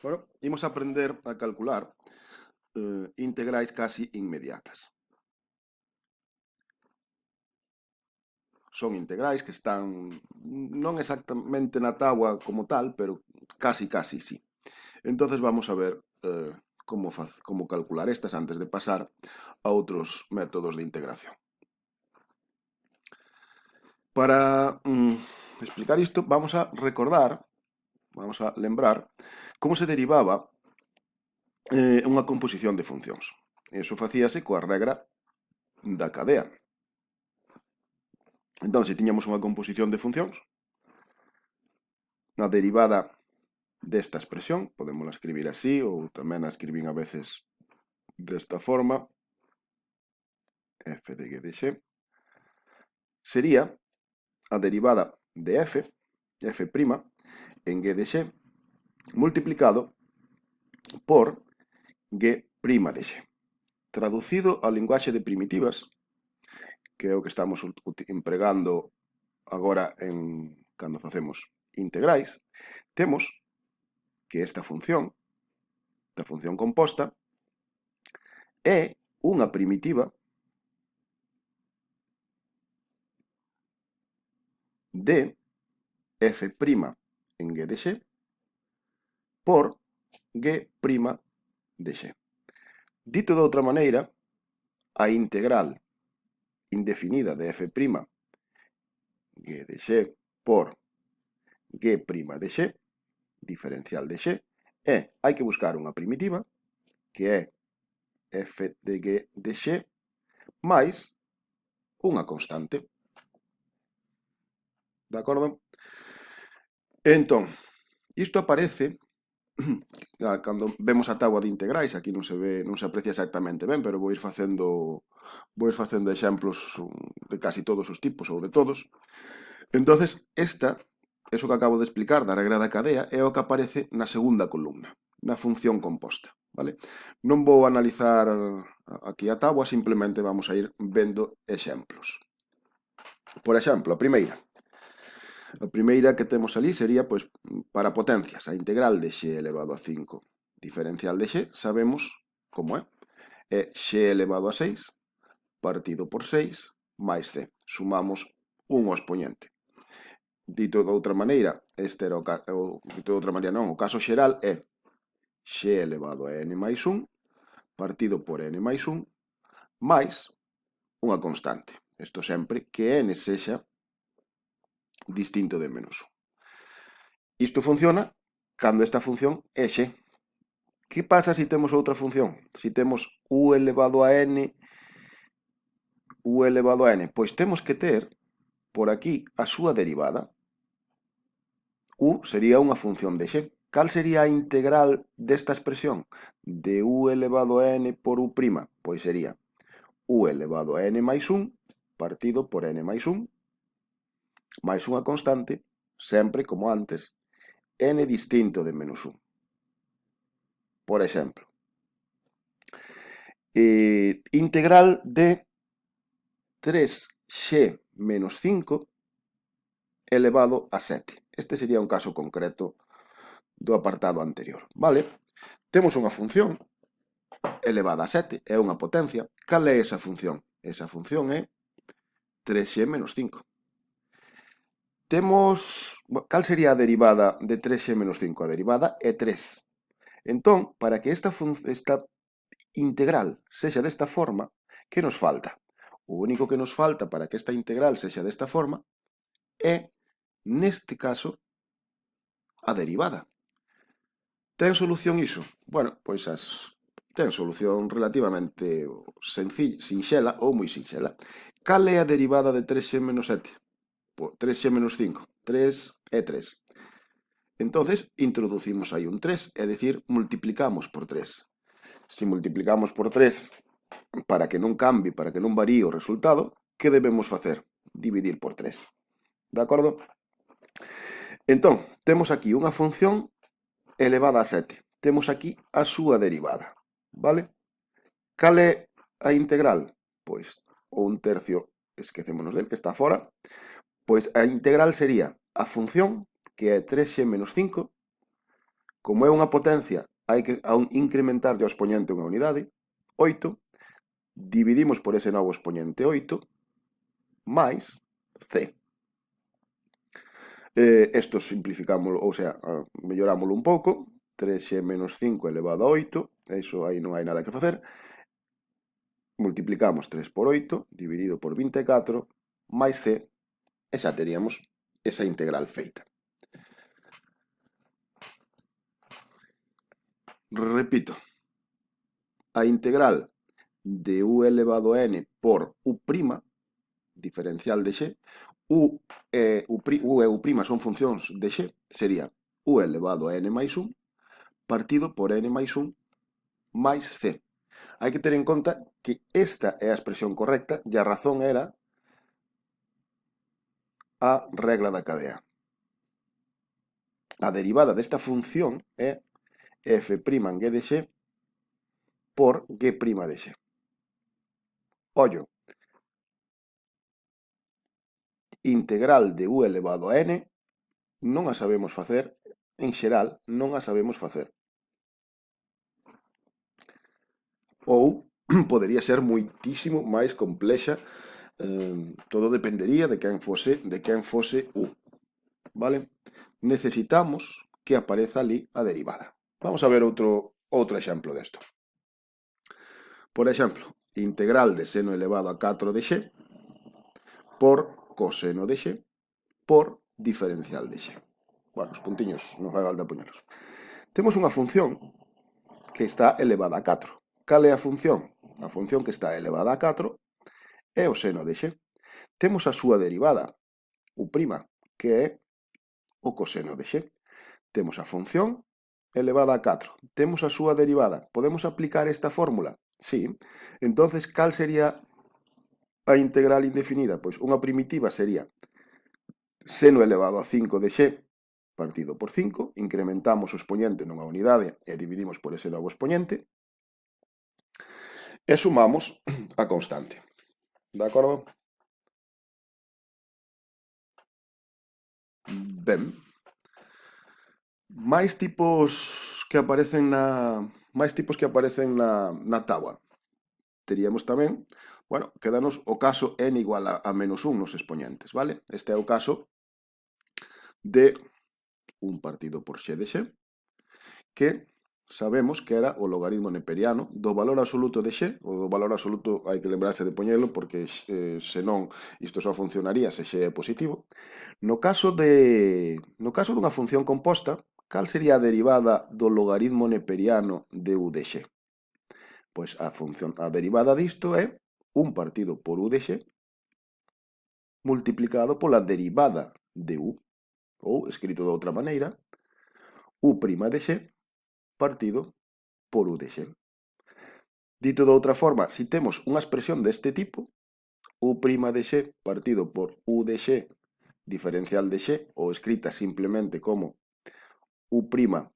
Bueno, imos aprender a calcular integrais casi inmediatas. Son integrais que están non exactamente na táboa como tal, pero casi sí. Entonces vamos a ver como calcular estas antes de pasar a outros métodos de integración. Para explicar isto, vamos a lembrar como se derivaba unha composición de funcións. Iso facíase coa regra da cadea. Entón, se tiñamos unha composición de funcións, a derivada desta expresión, podemos escribir así, ou tamén a escribín a veces desta forma, f de g de x, sería a derivada de f en g de x, multiplicado por g' de x. Traducido ao linguaxe de primitivas, que é o que estamos empregando agora cando facemos integrais, temos que esta función composta, é unha primitiva de f' en g de x por g' de x. Dito de outra maneira, a integral indefinida de f' g de x por g' de x, diferencial de x, hai que buscar unha primitiva, que é f de g de x, máis unha constante. De acordo? Entón, isto aparece cando vemos a táboa de integrais. Aquí non se aprecia exactamente ben, pero vou ir facendo exemplos de casi todos os tipos ou de todos. Entonces, eso que acabo de explicar da regra da cadea é o que aparece na segunda columna, na función composta, vale? Non vou analizar aquí a táboa, simplemente vamos a ir vendo exemplos. Por exemplo, a primeira que temos ali sería, pois, para potencias, a integral de x elevado a 5 diferencial de x, sabemos como é. É x elevado a 6 partido por 6 máis c. Sumamos un ao expoñente. Dito de outra maneira, o caso xeral é x elevado a n máis 1 partido por n máis 1 máis unha constante. Isto sempre que n sexa distinto de menos 1. Isto funciona cando esta función é x. Que pasa se temos outra función? Se temos u elevado a n, pois temos que ter por aquí a súa derivada. U sería unha función de x. Cal sería a integral desta expresión? De u elevado a n por u', pois sería u elevado a n máis 1 partido por n máis 1 máis unha constante, sempre como antes, n distinto de menos 1. Por exemplo, integral de 3x menos 5 elevado a 7. Este sería un caso concreto do apartado anterior, vale? Temos unha función elevada a 7, é unha potencia. Cal é esa función? Esa función é 3x menos 5. Cal sería a derivada de 3x menos 5? A derivada é 3. Entón, para que esta integral sexa desta forma, que nos falta? O único que nos falta para que esta integral sexa desta forma é, neste caso, a derivada. Ten solución iso? Bueno, pois ten solución relativamente sinxela ou moi sinxela. Cal é a derivada de 3x menos 7? 3x menos 5. 3 é 3. Entonces, introducimos aí un 3, é dicir, multiplicamos por 3. Se multiplicamos por 3 para que non cambie, para que non varíe o resultado, que debemos facer? Dividir por 3. De acordo? Entón, temos aquí unha función elevada a 7. Temos aquí a súa derivada, vale? Cal é a integral? Pois, o 1/3, esquecémonos del, que está fora. Pois a integral sería a función, que é 3x menos 5, Como é unha potencia, hai que incrementar ao expoñente unha unidade, 8, dividimos por ese novo expoñente 8, máis c. Isto simplificámoslo, ou sea, mellorámoslo un pouco, 3x menos 5 elevado a 8, iso aí non hai nada que facer, multiplicamos 3 por 8, dividido por 24, máis c, e xa teríamos esa integral feita. Repito, a integral de u elevado a n por u', diferencial de x, u e u' son funcións de x, sería u elevado a n máis 1 partido por n máis 1 máis c. Hai que ter en conta que esta é a expresión correcta e a razón era a regla da cadea. A derivada desta función é f' en g de x por g' de x. Ollo, integral de u elevado a n non a sabemos facer, en xeral non a sabemos facer. Ou podería ser moitísimo máis complexa, todo dependería de quen fose u, vale? Necesitamos que apareza ali a derivada. Vamos a ver outro exemplo desto. Por exemplo, integral de seno elevado a 4 de x por coseno de x por diferencial de x. Bueno, os puntiños non fai falta poñelos. Temos unha función que está elevada a 4. Cal é a función? A función que está elevada a 4 é o seno de x. Temos a súa derivada, u', que é o coseno de x. Temos a función elevada a 4. Temos a súa derivada. Podemos aplicar esta fórmula? Sí. Entonces, cal sería a integral indefinida? Pois unha primitiva sería seno elevado a 5 de x partido por 5, incrementamos o expoñente nunha unidade e dividimos por ese novo expoñente, e sumamos a constante. De acordo? Ben. Máis tipos que aparecen na táboa. Teríamos tamén, bueno, quedanos o caso n igual a menos 1 nos expoñentes, vale? Este é o caso de un partido por x de x, que sabemos que era o logaritmo neperiano do valor absoluto de x. O do valor absoluto hai que lembrarse de poñelo porque senón isto só funcionaría se x é positivo. No caso dunha función composta, cal sería a derivada do logaritmo neperiano de u de x? Pois a derivada disto é 1 partido por u de x multiplicado pola derivada de u, ou, escrito de outra maneira, u' de x partido por u de x. Dito de outra forma, se temos unha expresión deste tipo, u' de x partido por u de x diferencial de x, ou escrita simplemente como u'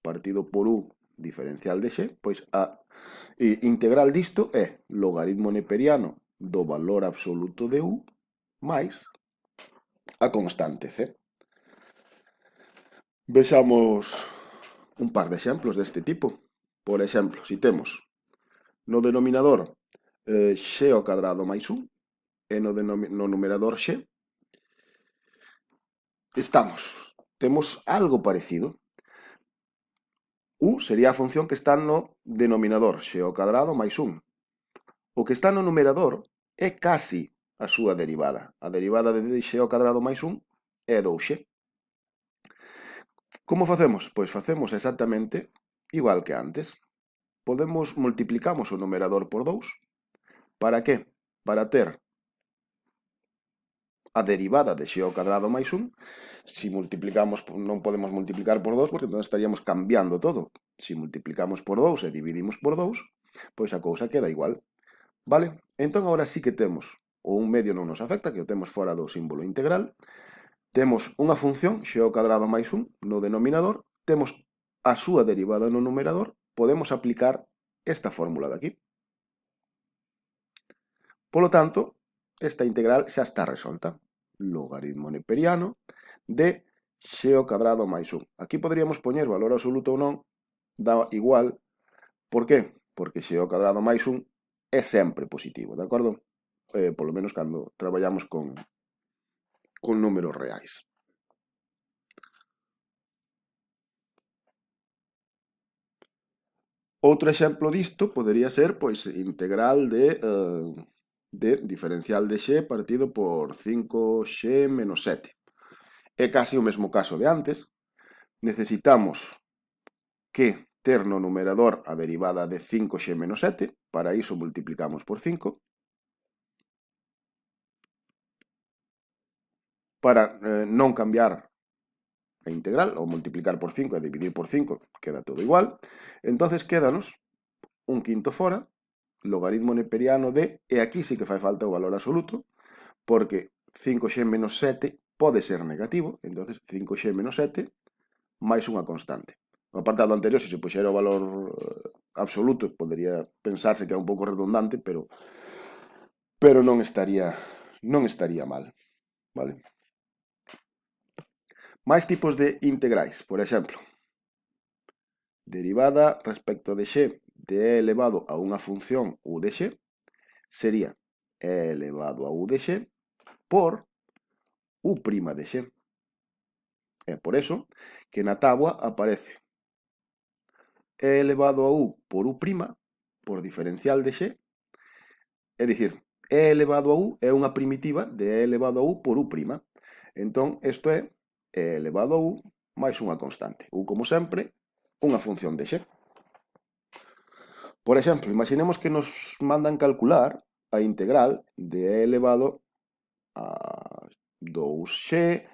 partido por u diferencial de x, pois a integral disto é logaritmo neperiano do valor absoluto de u máis a constante c. Vexamos un par de exemplos deste tipo. Por exemplo, se temos no denominador x ao cuadrado máis 1 e no numerador x, temos algo parecido. U sería a función que está no denominador, x ao cuadrado máis 1. O que está no numerador é casi a súa derivada. A derivada de x ao cuadrado máis 1 é 2x. Como facemos? Pois facemos exactamente igual que antes. Multiplicamos o numerador por 2. Para que? Para ter a derivada de x ao cuadrado máis 1. Se multiplicamos, non podemos multiplicar por 2 porque entón estaríamos cambiando todo. Se multiplicamos por 2 e dividimos por 2, pois a cousa queda igual. Vale? Entón agora sí que temos, o un medio non nos afecta, que o temos fora do símbolo integral. Temos unha función, x ao cuadrado máis 1, no denominador, temos a súa derivada no numerador, podemos aplicar esta fórmula de aquí. Polo tanto, esta integral xa está resolta. Logaritmo neperiano de x ao cuadrado máis 1. Aquí poderíamos poñer valor absoluto ou non, dá igual. Por qué? Porque x ao cuadrado máis 1 é sempre positivo, de acordo? Polo menos cando traballamos con números reais. Outro exemplo disto podería ser, pois, integral de diferencial de x partido por 5x menos 7. É casi o mesmo caso de antes. Necesitamos que ter no numerador a derivada de 5x menos 7. Para iso multiplicamos por 5. Para non cambiar a integral, ou multiplicar por 5 e dividir por 5, queda todo igual. Entonces quédanos un quinto fora, logaritmo neperiano de, e aquí sí que fai falta o valor absoluto, porque 5x menos 7 pode ser negativo, entonces 5x menos 7 máis unha constante. No apartado anterior, se se puxera o valor absoluto, podería pensarse que é un pouco redundante, pero non estaría mal, vale? Máis tipos de integrais, por exemplo, derivada respecto de x de e elevado a unha función u de x sería e elevado a u de x por u' de x. É por eso que na táboa aparece e elevado a u por u' por diferencial de x, é dicir, e elevado a u é unha primitiva de e elevado a u por u'. Entón, isto é e elevado a u máis unha constante. U, como sempre, unha función de x. Por exemplo, imaginemos que nos mandan calcular a integral de e elevado a 2x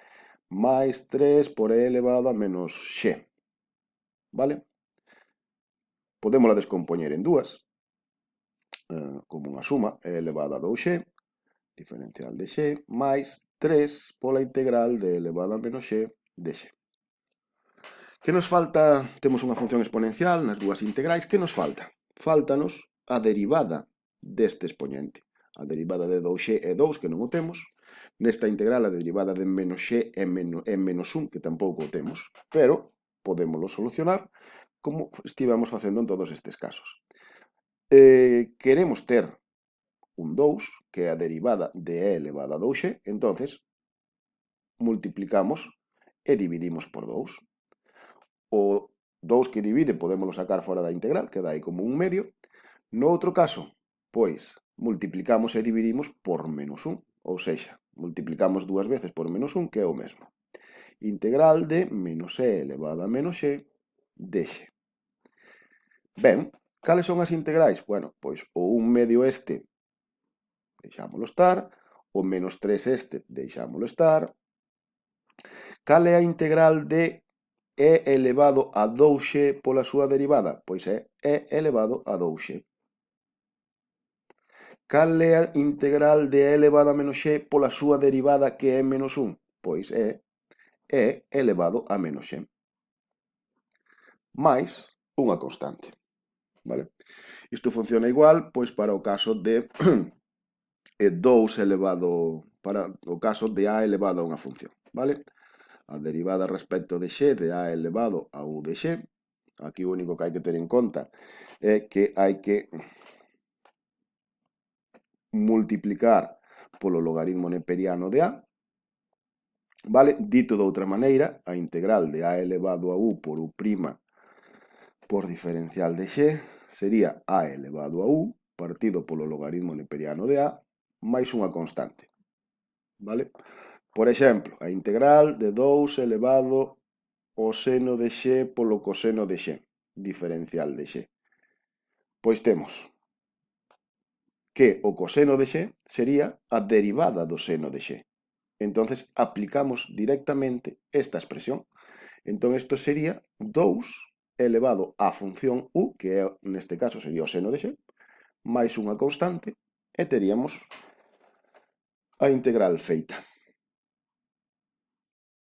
máis 3 por e elevado a menos x. Vale? Podémosla descompoñer en dúas, como unha suma, e elevado a 2x, diferencial de x, máis 3 pola integral de elevado a menos x de x. Que nos falta? Temos unha función exponencial nas dúas integrais. Que nos falta? Fáltanos a derivada deste expoñente. A derivada de 2x é 2, que non o temos. Nesta integral a derivada de menos x é menos 1, que tampouco o temos. Pero podémoslo solucionar como estivemos facendo en todos estes casos. Queremos ter un 2, que é a derivada de e elevado a 2x, entonces multiplicamos e dividimos por 2. O 2 que divide podémoslo sacar fora da integral, queda aí como un medio. No outro caso, pois, multiplicamos e dividimos por menos 1, ou sexa, multiplicamos dúas veces por menos 1, que é o mesmo. Integral de menos e elevado a menos x de x. Ben, cales son as integrais? Bueno, pois o 1 medio este deixámolo estar, o menos 3 este deixámolo estar. Cal é a integral de e elevado a 2x pola súa derivada? Pois é e elevado a 2x. Cal é a integral de e elevado a menos x pola súa derivada que é menos 1? Pois é e elevado a menos x. Mais unha constante. Vale? Isto funciona igual pois para o caso de 2 elevado, para o caso de a elevado a unha función. Vale? A derivada respecto de x de a elevado a u de x. Aquí o único que hai que ter en conta é que hai que multiplicar polo logaritmo neperiano de a. Vale? Dito de outra maneira, a integral de a elevado a u por u' por diferencial de x sería a elevado a u partido polo logaritmo neperiano de a máis unha constante. Vale? Por exemplo, a integral de 2 elevado ao seno de x polo coseno de x, diferencial de x. Pois temos que o coseno de x sería a derivada do seno de x. Entonces aplicamos directamente esta expresión. Entón isto sería 2 elevado á función u, que neste caso sería o seno de x, máis unha constante, e teríamos a integral feita.